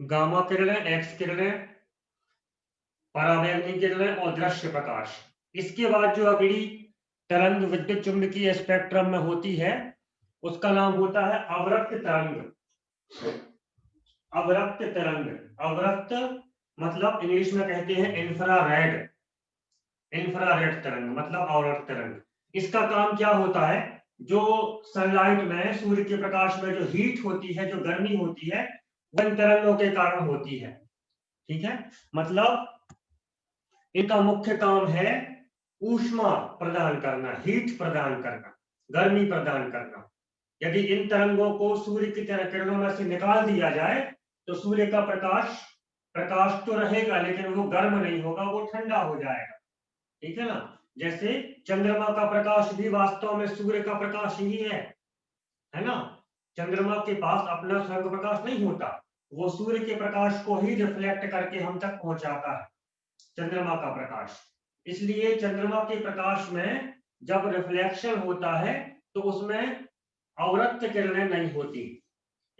Gamma किरणें, x किरणें, पराबैंगनी किरणें और दृश्य प्रकाश। इसके बाद जो अगली तरंग विद्युत चुंबकीय स्पेक्ट्रम में होती है उसका नाम होता है अवरक्त तरंग। अवरक्त तरंग, अवरक्त मतलब इंग्लिश में कहते हैं इंफ्रारेड। इंफ्रारेड तरंग मतलब अवरक्त तरंग। इसका काम क्या होता है, जो सनलाइट में, सूर्य के प्रकाश में जो हीट होती है, जो गर्मी होती है, वह इन तरंगों के कारण होती है। ठीक है, मतलब इनका मुख्य काम है ऊष्मा प्रदान करना, हीट प्रदान करना, गर्मी प्रदान करना। यदि इन तरंगों को सूर्य की किरणों में से निकाल दिया जाए तो सूर्य का प्रकाश, प्रकाश तो रहेगा लेकिन वो गर्म नहीं होगा, वो ठंडा हो जाएगा। ठीक है ना, जैसे चंद्रमा का प्रकाश भी वास्तव में सूर्य का प्रकाश ही है ना। चंद्रमा के पास अपना स्वयं प्रकाश नहीं होता, वो सूर्य के प्रकाश को ही रिफ्लेक्ट करके हम तक पहुंचाता है, चंद्रमा का प्रकाश। इसलिए चंद्रमा के प्रकाश में जब रिफ्लेक्शन होता है तो उसमें अवरक्त किरणें नहीं होती।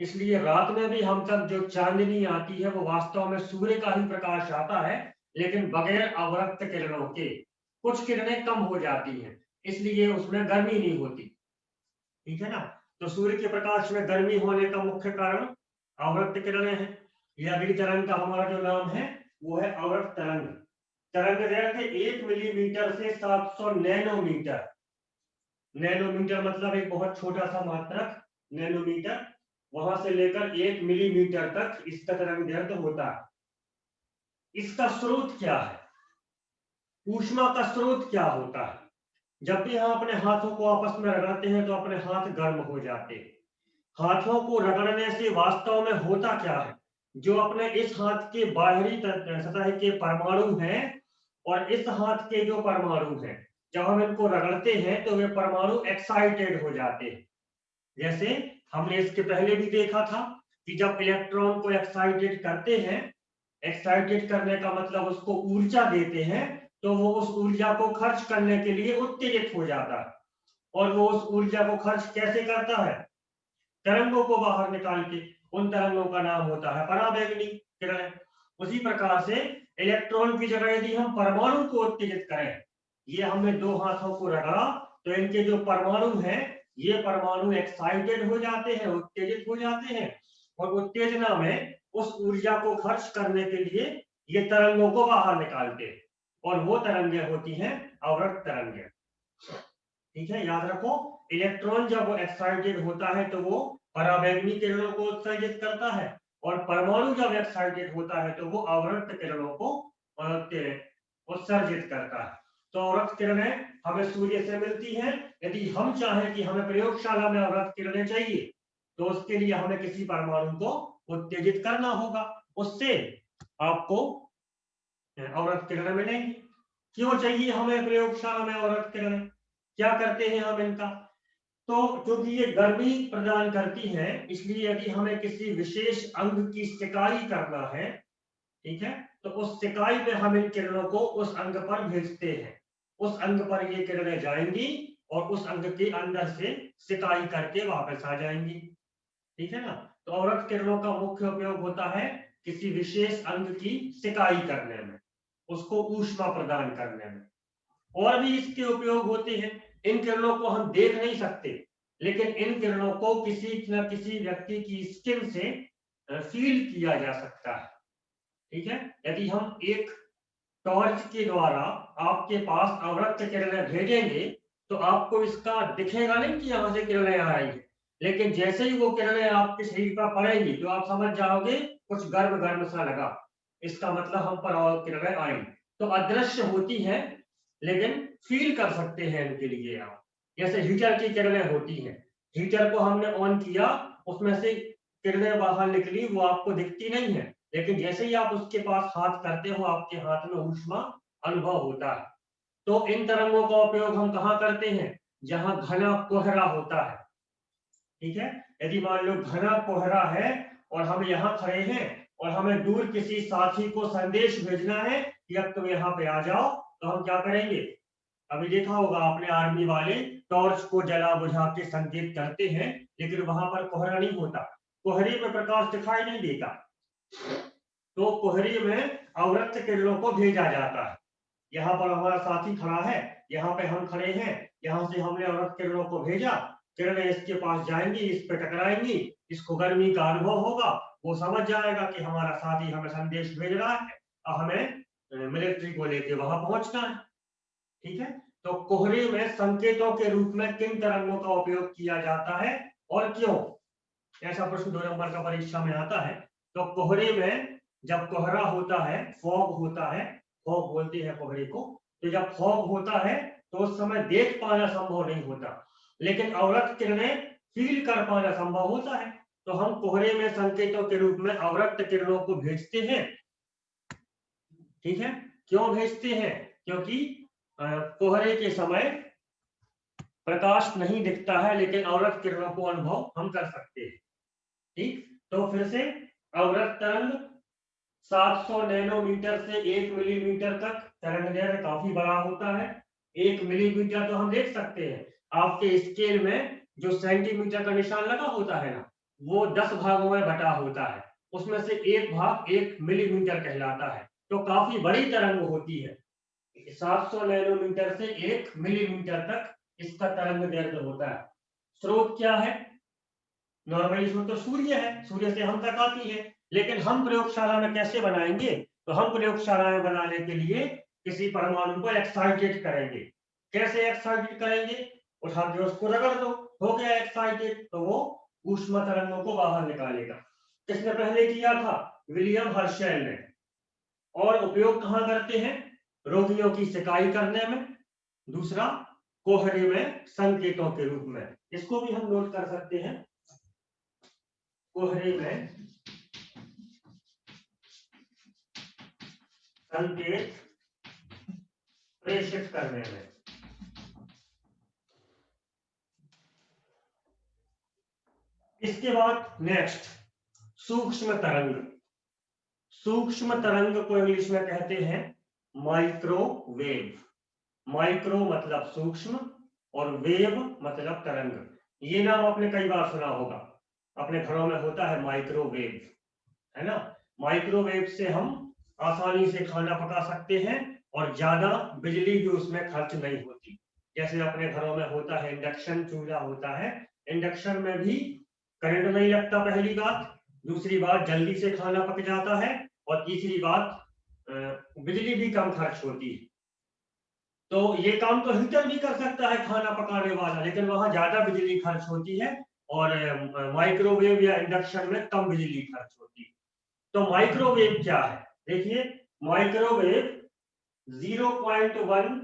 इसलिए रात में भी हम तक जो चांदनी आती है वो वास्तव में सूर्य का ही प्रकाश आता है, लेकिन बगैर अवरक्त किरणों के। कुछ किरणें कम हो जाती हैं, इसलिए उसमें गर्मी नहीं होती। ठीक है ना, तो सूर्य के प्रकाश में गर्मी होने का मुख्य कारण अवरक्त किरणें हैं। यह अगली तरंग का हमारा जो नाम है वो है अवरक्त तरंग। तरंग दैर्घ्य 1 मिलीमीटर से 700 नैनोमीटर। नैनोमीटर मतलब एक बहुत छोटा सा मात्रक, नैनोमीटर, वहां से लेकर 1 मिलीमीटर तक इसका तरंग दैर्घ्य होता है। इसका स्रोत क्या है, ऊष्मा का स्रोत क्या होता है? जब भी हम अपने हाथों को आपस में रगड़ते हैं तो अपने हाथ गर्म हो जाते हैं। हाथों को रगड़ने से वास्तव में होता क्या है, जो अपने इस हाथ के बाहरी सतह के परमाणु हैं और इस हाथ के जो परमाणु हैं, जब हम इनको रगड़ते हैं तो वे परमाणु एक्साइटेड हो जाते हैं। जैसे हमने इसके पहले भी देखा था कि जब इलेक्ट्रॉन को एक्साइटेड करते हैं, एक्साइटेड करने का मतलब उसको ऊर्जा देते हैं, तो वो उस ऊर्जा को खर्च करने के लिए उत्तेजित हो जाता है। और वो उस ऊर्जा को खर्च कैसे करता है, तरंगों को बाहर निकाल के। उन तरंगों का नाम होता है पराबैंगनी किरणें। उसी प्रकार से इलेक्ट्रॉन की जगह यदि हम परमाणु को उत्तेजित करें, ये हमने दो हाथों को रगड़ा तो इनके जो परमाणु हैं, ये परमाणु एक्साइटेड हो जाते हैं, उत्तेजित हो जाते हैं, और उत्तेजना में उस ऊर्जा को खर्च करने के लिए ये तरंगों को बाहर निकालते हैं, और वो तरंगें होती हैं अवरक्त तरंगें। ठीक है, याद रखो, इलेक्ट्रॉन जब एक्साइटेड होता है तो वो पराबैंगनी किरणों को उत्सर्जित करता है, और परमाणु जब एक्साइटेड होता है तो वो अवरक्त किरणों को उत्सर्जित करता है। तो अवरक्त किरणें हमें सूर्य से मिलती हैं। यदि हम चाहें कि हमें प्रयोगशाला में अवरक्त किरणें चाहिए तो उसके लिए हमें किसी परमाणु को उत्तेजित करना होगा, उससे आपको अवरक्त किरणें मिलेंगी। क्यों चाहिए हमें प्रयोगशाला में अवरक्त किरणें, क्या करते हैं हम इनका? तो क्योंकि ये गर्मी प्रदान करती है, इसलिए यदि हमें किसी विशेष अंग की सिकाई करना है, ठीक है, तो उस सिकाई में हम इन किरणों को उस अंग पर भेजते हैं। उस अंग पर ये किरणें जाएंगी और उस अंग के अंदर से सिकाई करके वापस आ जाएंगी। ठीक है ना, तो अवरक्त किरणों का मुख्य उपयोग होता है किसी विशेष अंग की सिकाई करने में, उसको ऊष्मा प्रदान करने में। और भी इसके उपयोग होते हैं। इन किरणों को हम देख नहीं सकते, लेकिन इन किरणों को किसी न किसी व्यक्ति की स्किन से फील किया जा सकता है। ठीक है, यदि हम एक टॉर्च के द्वारा आपके पास अवरक्त किरणें भेजेंगे तो आपको इसका दिखेगा नहीं कि यहां से किरणें आ रही है, लेकिन जैसे ही वो किरणें आपके शरीर पर पड़ेंगी तो आप समझ जाओगे कुछ गर्म गर्म सा लगा, इसका मतलब हम पर किरणें आई। तो अदृश्य होती हैं लेकिन फील कर सकते हैं इनके लिए आप। जैसे हीटर की किरणें होती हैं, हीटर को हमने ऑन किया, उसमें से किरणें बाहर निकली, वो आपको दिखती नहीं है, लेकिन जैसे ही आप उसके पास हाथ करते हो आपके हाथ में ऊष्मा अनुभव होता है। तो इन तरंगों का उपयोग हम कहाँ करते हैं, जहां घना कोहरा होता है। ठीक है, यदि मान लो घना कोहरा है और हम यहाँ खड़े हैं और हमें दूर किसी साथी को संदेश भेजना है कि अब तुम यहाँ पे आ जाओ, तो हम क्या करेंगे? अभी देखा होगा आपने, आर्मी वाले टॉर्च को जला बुझा के संकेत करते हैं, लेकिन वहां पर कोहरा नहीं होता, कोहरे में प्रकाश दिखाई नहीं देता। तो कोहरे में अवरक्त किरणों को भेजा जाता है। यहाँ पर हमारा साथी खड़ा है, यहाँ पे हम खड़े हैं, यहाँ से हमने अवरक्त किरणों को भेजा, किरणें इसके पास जाएंगी, इस पे टकराएंगी, इसको गर्मी का अनुभव होगा, वो समझ जाएगा कि हमारा साथी हमें संदेश भेज रहा है और हमें मिलिट्री को लेके वहां पहुंचना है। ठीक है, तो कोहरे में संकेतों के रूप में किन तरंगों का उपयोग किया जाता है और क्यों? ऐसा प्रश्न 2 नंबर का परीक्षा में आता है। तो कोहरे में जब कोहरा होता है, फॉग होता है, फॉग बोलते हैं कोहरे को, तो जब फॉग होता है तो उस समय देख पाना संभव नहीं होता, लेकिन अवरक्त किरणें फील कर पाना संभव होता है। तो हम कोहरे में संकेतों के रूप में अवरक्त किरणों को भेजते हैं। ठीक है, क्यों भेजते हैं? क्योंकि कोहरे के समय प्रकाश नहीं दिखता है, लेकिन अवरक्त किरणों को अनुभव हम कर सकते हैं। ठीक, तो फिर से अवरक्त तरंग 700 नैनोमीटर से 1 मिलीमीटर तक तरंग दैर्ध्य काफी बड़ा होता है। 1 मिलीमीटर तो हम देख सकते हैं, आपके स्केल में जो सेंटीमीटर का निशान लगा होता है ना, वो 10 भागों में बटा होता है, उसमें से एक भाग 1 मिलीमीटर कहलाता है, तो काफी बड़ी तरंग होती है। 700 नैनोमीटर से 1 मिलीमीटर तक इसका तरंग दैर्ध्य होता है। स्रोत क्या है? नॉर्मली स्रोत तो सूर्य है, सूर्य से हम तक आती है, लेकिन हम प्रयोगशाला में कैसे बनाएंगे? तो हम प्रयोगशाला में बनाने के लिए किसी परमाणु को एक्साइटेड करेंगे। कैसे एक्साइटेड करेंगे? उठा के उसको रगड़ दो, हो गया एक्साइटेड, तो वो ऊष्मा तरंगों को बाहर निकालेगा। किसने पहले किया था? विलियम हर्शेल ने। और उपयोग कहां करते हैं? रोगियों की सिकाई करने में, दूसरा कोहरे में संकेतों के रूप में। इसको भी हम नोट कर सकते हैं, कोहरे में संकेत प्रेषित करने में। इसके बाद नेक्स्ट सूक्ष्म तरंग। सूक्ष्म तरंग को इंग्लिश में कहते हैं माइक्रोवेव। माइक्रो मतलब सूक्ष्म और वेव मतलब तरंग। ये नाम आपने कई बार सुना होगा, अपने घरों में होता है माइक्रोवेव, है ना। माइक्रोवेव से हम आसानी से खाना पका सकते हैं और ज्यादा बिजली भी उसमें खर्च नहीं होती। जैसे अपने घरों में होता है इंडक्शन चूल्हा होता है, इंडक्शन में भी करंट नहीं लगता, पहली बात। दूसरी बात, जल्दी से खाना पक जाता है। और तीसरी बात, बिजली भी कम खर्च होती है। तो ये काम तो हीटर भी कर सकता है खाना पकाने वाला, लेकिन वहां ज्यादा बिजली खर्च होती है और माइक्रोवेव या इंडक्शन में कम बिजली खर्च होती है। तो माइक्रोवेव क्या है? देखिए, माइक्रोवेव 0.1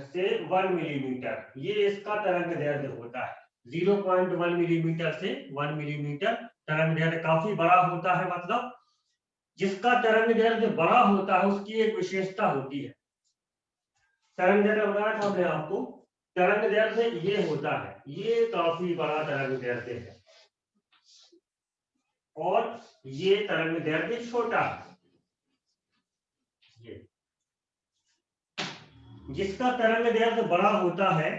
से 1 मिलीमीटर, ये इसका तरंग दैर्ध्य होता है। 0.1 मिलीमीटर से 1 मिलीमीटर तरंग दैर्ध्य काफी बड़ा होता है। मतलब जिसका तरंग दैर्ध्य बड़ा होता है उसकी एक विशेषता होती है। तरंग दैर्ध्य बताया था हमने आपको, तरंग दैर्ध्य ये होता है, ये काफी बड़ा तरंग दैर्ध्य है और ये तरंग दैर्ध्य छोटा है। ये जिसका तरंग दैर्ध्य बड़ा होता है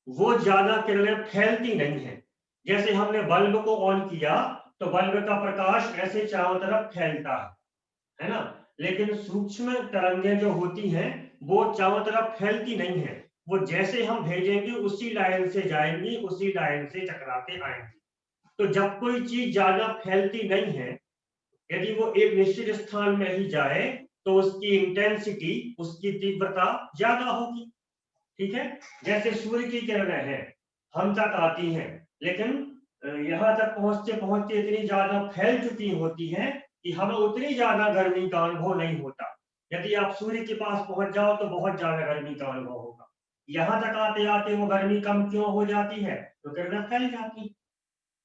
वो ज्यादा किरणें फैलती नहीं है। जैसे हमने बल्ब को ऑन किया तो बल्ब का प्रकाश ऐसे चारों तरफ फैलता है ना। लेकिन सूक्ष्म तरंगें जो होती हैं वो चारों तरफ फैलती नहीं है, वो जैसे हम भेजेंगे उसी लाइन से जाएंगी, उसी लाइन से टकरा के आएंगी। तो जब कोई चीज ज्यादा फैलती नहीं है, यदि वो एक निश्चित स्थान में ही जाए तो उसकी इंटेंसिटी, उसकी तीव्रता ज्यादा होगी। ठीक है, जैसे सूर्य की किरणें हैं, हम तक आती हैं, लेकिन यहाँ तक पहुंचते पहुंचते इतनी ज्यादा फैल चुकी होती हैं कि हमें उतनी ज्यादा गर्मी का अनुभव नहीं होता। यदि आप सूर्य के पास पहुंच जाओ तो बहुत ज्यादा गर्मी का अनुभव होगा। यहाँ तक आते आते वो गर्मी कम क्यों हो जाती है? तो किरणें फैल जाती।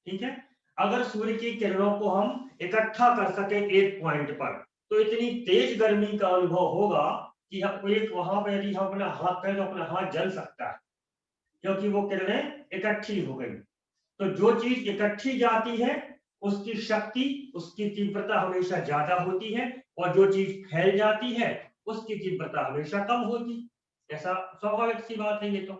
ठीक है, अगर सूर्य की किरणों को हम इकट्ठा कर सके एक पॉइंट पर तो इतनी तेज गर्मी का अनुभव होगा कि हम एक वहां पर यदि हम अपना हाथ करें तो अपना हाथ जल सकता है, क्योंकि वो किरणें इकट्ठी हो गई। तो जो चीज इकट्ठी जाती है उसकी शक्ति, उसकी तीव्रता हमेशा ज्यादा होती है, और जो चीज फैल जाती है उसकी तीव्रता हमेशा कम होती। ऐसा स्वाभाविक सी बात है ये तो।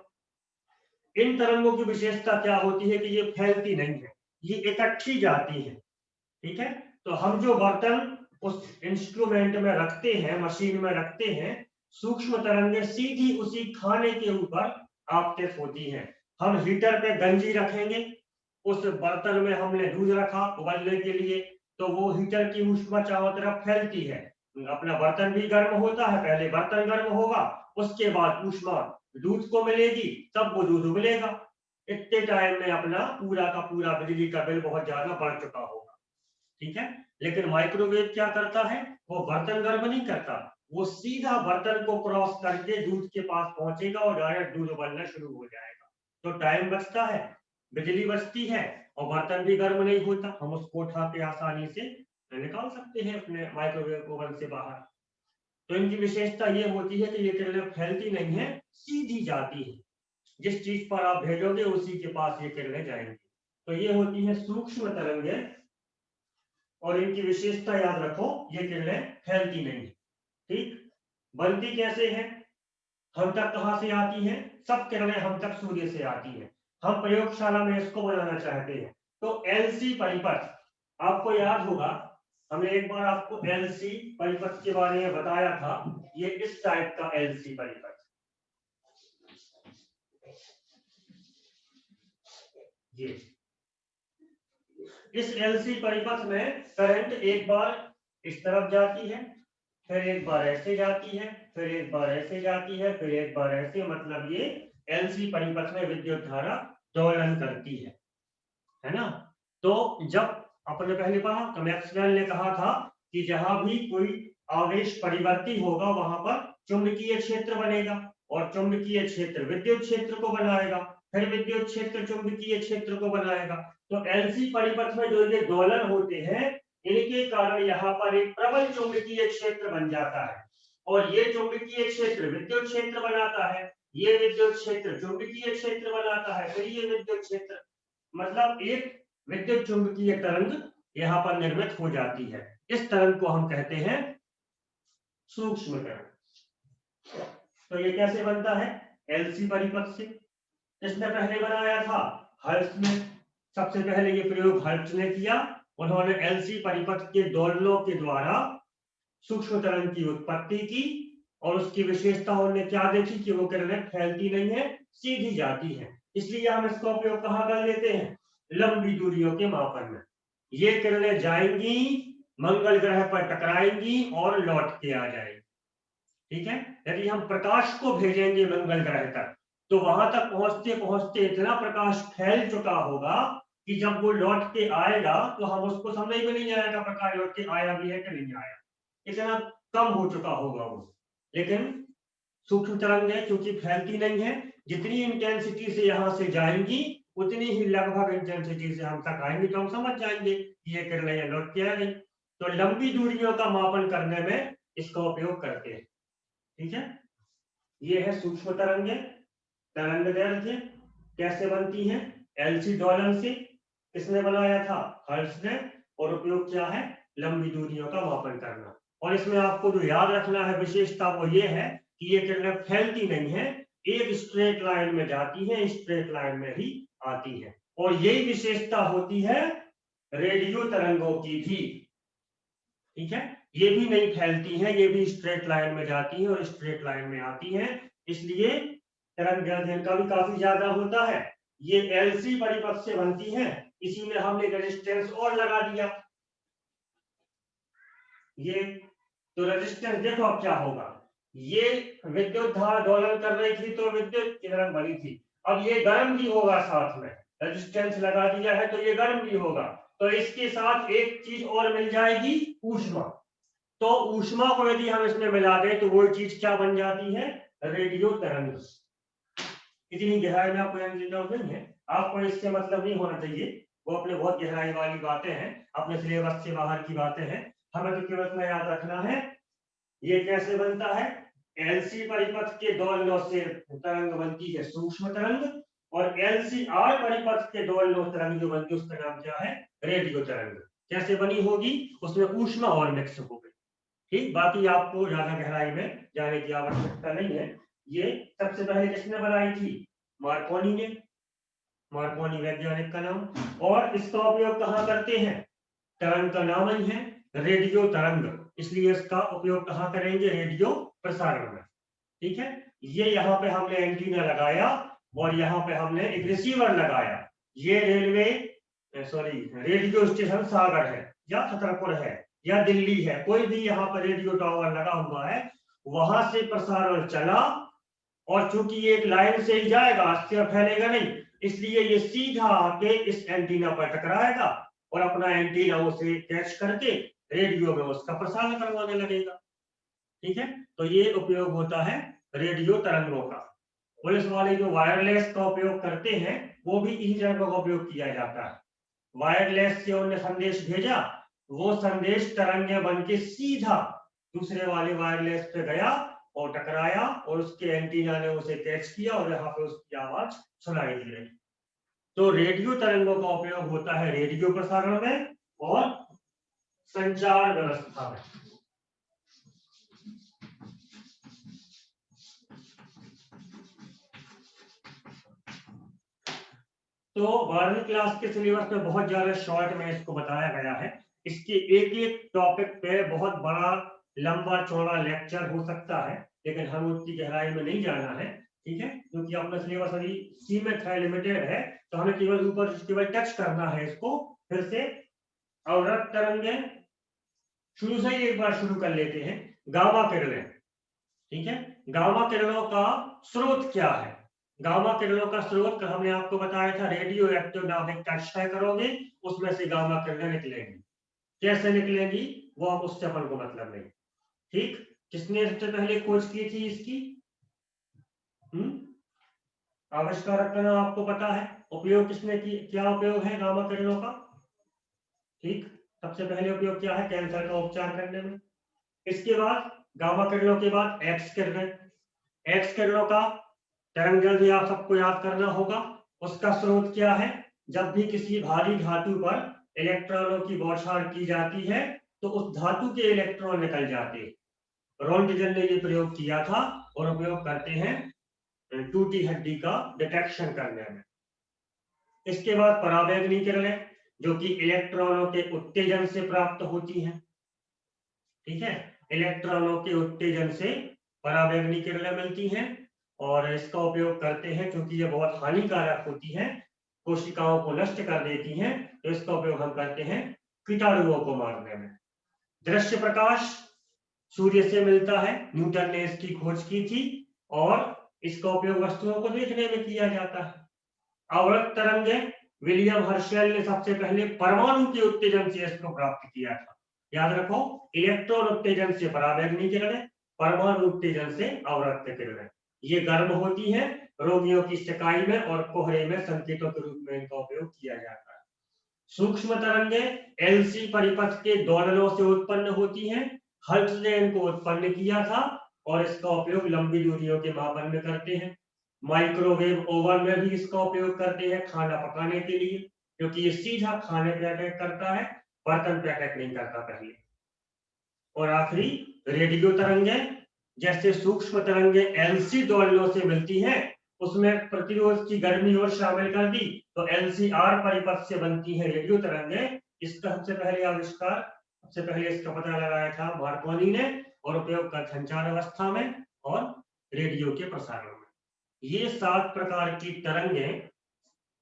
इन तरंगों की विशेषता क्या होती है कि ये फैलती नहीं है, ये इकट्ठी जाती है। ठीक है, तो हम जो बर्तन उस इंस्ट्रूमेंट में रखते हैं, मशीन में रखते हैं, सूक्ष्म तरंगें सीधी उसी खाने के ऊपर आपतित होती हैं। हम हीटर पे गंजी रखेंगे, उस बर्तन में हमने दूध रखा उबलने के लिए, तो वो हीटर की ऊष्मा चारों तरफ फैलती है, अपना बर्तन भी गर्म होता है, पहले बर्तन गर्म होगा, उसके बाद ऊष्मा दूध को मिलेगी, तब वो दूध उबलेगा। इतने टाइम में अपना पूरा का पूरा बिजली का बिल बहुत ज्यादा बढ़ चुका होगा, ठीक है। लेकिन माइक्रोवेव क्या करता है, वो बर्तन गर्म नहीं करता, वो सीधा बर्तन को क्रॉस करके दूध के पास पहुंचेगा और डायरेक्ट दूध उबलना शुरू हो जाएगा। तो टाइम बचता है, बिजली बचती है, और बर्तन भी गर्म नहीं होता, हम उसको उठा के आसानी से निकाल सकते हैं अपने माइक्रोवेव ओवन से बाहर। तो इनकी विशेषता ये होती है कि ये किरणें फैलती नहीं है, सीधी जाती है, जिस चीज पर आप भेजोगे उसी के पास ये किरणें जाएंगी। तो ये होती है सूक्ष्म तरंगें, और इनकी विशेषता याद रखो, ये किरणें फैलती नहीं, ठीक। बनती कैसे है, हम तक कहां से आती है, सब किरणें हम तक सूर्य से आती है। हम प्रयोगशाला में इसको बनाना चाहते हैं, तो एलसी परिपथ, आपको याद होगा हमने एक बार आपको एलसी परिपथ के बारे में बताया था, ये इस टाइप का एलसी परिपथ, ये इस एलसी परिपथ में करंट एक बार इस तरफ जाती है, फिर एक बार ऐसे जाती है, फिर एक बार ऐसे जाती है, फिर एक बार ऐसे, मतलब ये एलसी परिपथ में विद्युत धारा दोलन करती है ना। तो जब अपने पहले पढ़ा तो मैक्सवेल ने कहा था कि जहां भी कोई आवेश परिवर्ती होगा वहां पर चुंबकीय क्षेत्र बनेगा, और चुंबकीय क्षेत्र विद्युत क्षेत्र को बनाएगा, फिर विद्युत क्षेत्र चुंबकीय क्षेत्र को बनाएगा। तो एलसी परिपथ में जो ये दोलन होते हैं, इनके कारण यहाँ पर एक प्रबल चुंबकीय क्षेत्र बन जाता है, और ये चुंबकीय क्षेत्र विद्युत क्षेत्र बनाता है, ये विद्युत क्षेत्र चुंबकीय क्षेत्र बनाता है, फिर ये विद्युत क्षेत्र, मतलब एक विद्युत चुंबकीय तरंग यहाँ पर निर्मित हो जाती है। इस तरंग को हम कहते हैं सूक्ष्म तरंग। तो ये कैसे बनता है, एलसी परिपथ से। इसने पहले बनाया था हर्ट्ज ने, सबसे पहले ये प्रयोग हर्ट्ज ने किया, उन्होंने एलसी परिपथ के दोलनों के द्वारा सूक्ष्म तरंग की उत्पत्ति की, और उसकी विशेषता उन्होंने क्या देखी कि वो किरणें फैलती नहीं है, सीधी जाती है। इसलिए हम इसका उपयोग कहाँ कर लेते हैं, लंबी दूरियों के मापन में। ये किरणें जाएंगी, मंगल ग्रह पर टकराएंगी और लौट के आ जाएंगी, ठीक है। यदि हम प्रकाश को भेजेंगे मंगल ग्रह तक, तो वहां तक पहुंचते पहुंचते इतना प्रकाश फैल चुका होगा कि जब वो लौट के आएगा तो हम उसको समझ में नहीं आएगा प्रकाश लौट के आया भी है कि नहीं आया, इतना कम हो चुका होगा वो। लेकिन सूक्ष्म तरंगें क्योंकि फैलती नहीं है, जितनी इंटेंसिटी से यहां से जाएंगी उतनी ही लगभग इंटेंसिटी से हम तक आएंगी, तो हम समझ जाएंगे कि ये किरणें या लौट के आ गई। तो लंबी दूरियों का मापन करने में इसका उपयोग करते हैं, ठीक है। ये है सूक्ष्म तरंगें, तरंगदैर्घ्य कैसे बनती हैं, एलसी दोलन से, किसने बनाया था, हर्ट्ज ने, और उपयोग क्या है, लंबी दूरियों का मापन करना। और इसमें आपको जो याद रखना है विशेषता वो ये है कि ये किरणें फैलती नहीं है, एक स्ट्रेट लाइन में जाती है, स्ट्रेट लाइन में ही आती है। और यही विशेषता होती है रेडियो तरंगों की भी, ठीक है। ये भी नहीं फैलती हैं, ये भी स्ट्रेट लाइन में जाती हैं और स्ट्रेट लाइन में आती हैं, इसलिए तरंग का भी काफी ज्यादा होता है। ये एलसी परिपथ से बनती हैं, इसी में हमने रेजिस्टेंस और लगा दिया, ये तो रेजिस्टेंस देखो अब क्या होगा, ये विद्युत धारा दोलन कर रही थी तो विद्युत किरण बनी थी, अब ये गर्म भी होगा, साथ में रेजिस्टेंस लगा दिया है तो ये गर्म भी होगा, तो इसके साथ एक चीज और मिल जाएगी, ऊष्मा। तो ऊष्मा को यदि हम इसमें मिला दें तो वो चीज क्या बन जाती है, रेडियो तरंग। इतनी गहराई में आपको नहीं है, आपको इससे मतलब नहीं होना चाहिए, वो अपने बहुत गहराई वाली बातें हैं, अपने सिलेबस से बाहर की बातें हैं, हमें तो केवल इतना याद रखना है ये कैसे बनता है। एलसी परिपथ के दोलनों से तरंग बनती है सूक्ष्म तरंग, और एलसीआर परिपथ के दोलनों तरंग जो बनती है उसका नाम क्या है, रेडियो तरंग। कैसे बनी होगी, उसमें ऊष्मा और मिक्स हो गई, ठीक। बाकी आपको ज्यादा गहराई में जाने की आवश्यकता नहीं है। ये सबसे पहले किसने बनाई थी, मार्कोनी ने, मार्कोनी वैज्ञानिक का नाम। और इसका उपयोग कहाँ करते हैं, तरंग का नाम ही है रेडियो तरंग, इसलिए इसका उपयोग कहाँ करेंगे? रेडियो प्रसारण में। ठीक है, ये यहाँ पे हमने एंटीना लगाया और यहाँ पे हमने एक रिसीवर लगाया। ये रेडियो स्टेशन सागर है या छतरपुर है या दिल्ली है, कोई भी यहाँ पर रेडियो टावर लगा हुआ है, वहां से प्रसारण चला और चूंकि ये एक लाइन से ही जाएगा, अस्थिर फैलेगा नहीं, इसलिए ये सीधा आके इस एंटीना पर टकराएगा और अपना एंटीना उसे कैच करके रेडियो में उसका प्रसारण करवाने लगेगा। ठीक है, तो ये उपयोग होता है रेडियो तरंगों का। पुलिस वाले जो वायरलेस का उपयोग करते हैं वो भी इसी तरंगों का उपयोग किया जाता है। वायरलेस से उन्होंने संदेश भेजा, वो संदेश तरंगे बन के सीधा दूसरे वाले वायरलेस पे गया और टकराया और उसके एंटीना ने उसे कैच किया और यहाँ पे उसकी आवाज सुनाई दी रही। तो रेडियो तरंगों का उपयोग होता है रेडियो प्रसारण में और संचार व्यवस्था में। तो 12वीं क्लास के सिलेबस में बहुत ज्यादा शॉर्ट में इसको बताया गया है। इसके एक एक टॉपिक पे बहुत बड़ा लंबा चौड़ा लेक्चर हो सकता है, लेकिन हम उसकी गहराई में नहीं जाना है। ठीक है, क्योंकि अपना सिलेबस अभी सीमित है, लिमिटेड है, तो हमें केवल ऊपर केवल टच करना है इसको। फिर से अवरक्त तरंगे शुरू से ही एक बार शुरू कर लेते हैं। गामा किरणें, ठीक है, गामा किरणों का स्रोत क्या है? गामा किरणों का स्रोत हमने आपको बताया था, रेडियो एक्टिव नाभिक का क्षय करोगे उसमें से गामा किरणें निकलेंगी। कैसे निकलेंगी वो आप उससे अपन को मतलब नहीं। ठीक, किसने सबसे पहले खोज की थी इसकी? आविष्कारक का नाम आपको पता है? उपयोग किसने की, क्या उपयोग है गामा किरणों का? ठीक, सबसे पहले उपयोग क्या है? कैंसर का उपचार करने में। इसके बाद गामा किरणों के बाद एक्स किरणें। एक्स किरणों का तरंग जल्दी आप सबको याद करना होगा। उसका स्रोत क्या है? जब भी किसी भारी धातु पर इलेक्ट्रॉनों की बौछार की जाती है तो उस धातु के इलेक्ट्रॉन निकल जाते हैं। रोंटगेन ने ये प्रयोग किया था और उपयोग करते हैं टूटी हड्डी का डिटेक्शन करने में। इसके बाद पराबैंगनी किरणें जो कि इलेक्ट्रॉनों के उत्तेजन से प्राप्त होती हैं। ठीक है, इलेक्ट्रॉनों के उत्तेजन से पराबैंगनी किरणें मिलती हैं और इसका उपयोग करते हैं क्योंकि ये बहुत हानिकारक होती हैं, कोशिकाओं को नष्ट कर देती हैं, तो इसका उपयोग हम करते हैं कीटाणुओं को मारने में। दृश्य प्रकाश सूर्य से मिलता है, न्यूटन ने इसकी खोज की थी और इसका उपयोग वस्तुओं को देखने में किया जाता है। अवरक्त तरंगे विलियम हर्शेल ने सबसे पहले परमाणु के उत्तेजन से इसको प्राप्त किया था। याद रखो, इलेक्ट्रॉन उत्तेजन से पराबैंगनी किरणें, परमाणु उत्तेजन से अवरक्त किरणें। ये गर्म होती हैं, रोगियों की सिकाई में और कोहरे में संकेतों के रूप में इनका उपयोग किया जाता है। सूक्ष्म तरंगे एलसी परिपथ के दोलनों से उत्पन्न होती हैं। हल्स ने इनको उत्पन्न किया था और इसका उपयोग लंबी दूरियों के मापन में करते हैं। माइक्रोवेव ओवन में भी इसका उपयोग करते हैं खाना पकाने के लिए, क्योंकि ये सीधा खाने पे अटैक करता है, बर्तन पे अटैक नहीं करता पहले। और आखिरी रेडियो तरंगे, जैसे सूक्ष्म तरंगे एलसी दोलनों से मिलती हैं, उसमें प्रतिरोध की गर्मी और शामिल कर दी तो एलसीआर परिपथ से बनती है रेडियो तरंगे। इसका सबसे पहले आविष्कार, सबसे पहले इसका पता लगाया था मार्कोनी ने और उपयोग का संचार अवस्था में और रेडियो के प्रसारण में। ये 7 प्रकार की तरंगे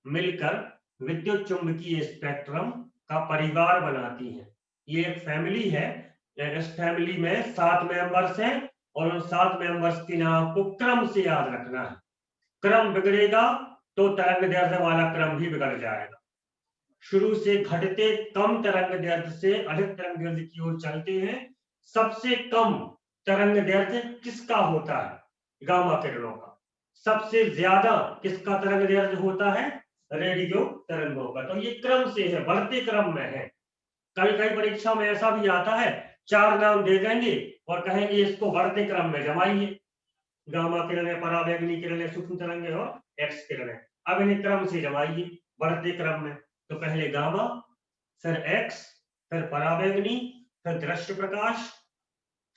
मिलकर विद्युत चुंबकीय स्पेक्ट्रम का परिवार बनाती हैं। ये एक फैमिली है, इस फैमिली में 7 मेंबर्स हैं और उन 7 मेंबर्स के नाम को क्रम से याद रखना है। क्रम बिगड़ेगा तो तरंग दैर्ध्य वाला क्रम भी बिगड़ जाएगा। शुरू से घटते कम तरंग दैर्ध्य से अधिक तरंग दैर्ध्य की ओर चलते हैं। सबसे कम तरंग दैर्ध्य किसका होता है? गामा किरणों का। सबसे ज्यादा किसका तरंग दैर्ध्य होता है? रेडियो तरंगों का। तो ये क्रम से है, बढ़ते क्रम में है। कई कई परीक्षा में ऐसा भी आता है, 4 नाम दे देंगे और कहेंगे इसको बढ़ते क्रम में जमाइए। गामा किरणें, पराबैंगनी किरणें, सूक्ष्म तरंगें और एक्स किरणें। अब इन्हें क्रम से जमाइए बढ़ते क्रम में। तो पहले गामा, फिर एक्स, फिर पराबैंगनी, फिर दृश्य प्रकाश,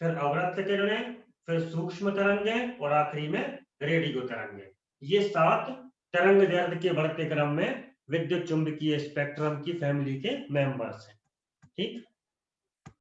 फिर अवरक्त किरणें, फिर सूक्ष्म तरंगें और आखिरी में रेडियो तरंगें। ये 7 तरंग दैर्ध्य के बढ़ते क्रम में विद्युत चुंबकीय स्पेक्ट्रम की फैमिली के मेंबर्स हैं। ठीक।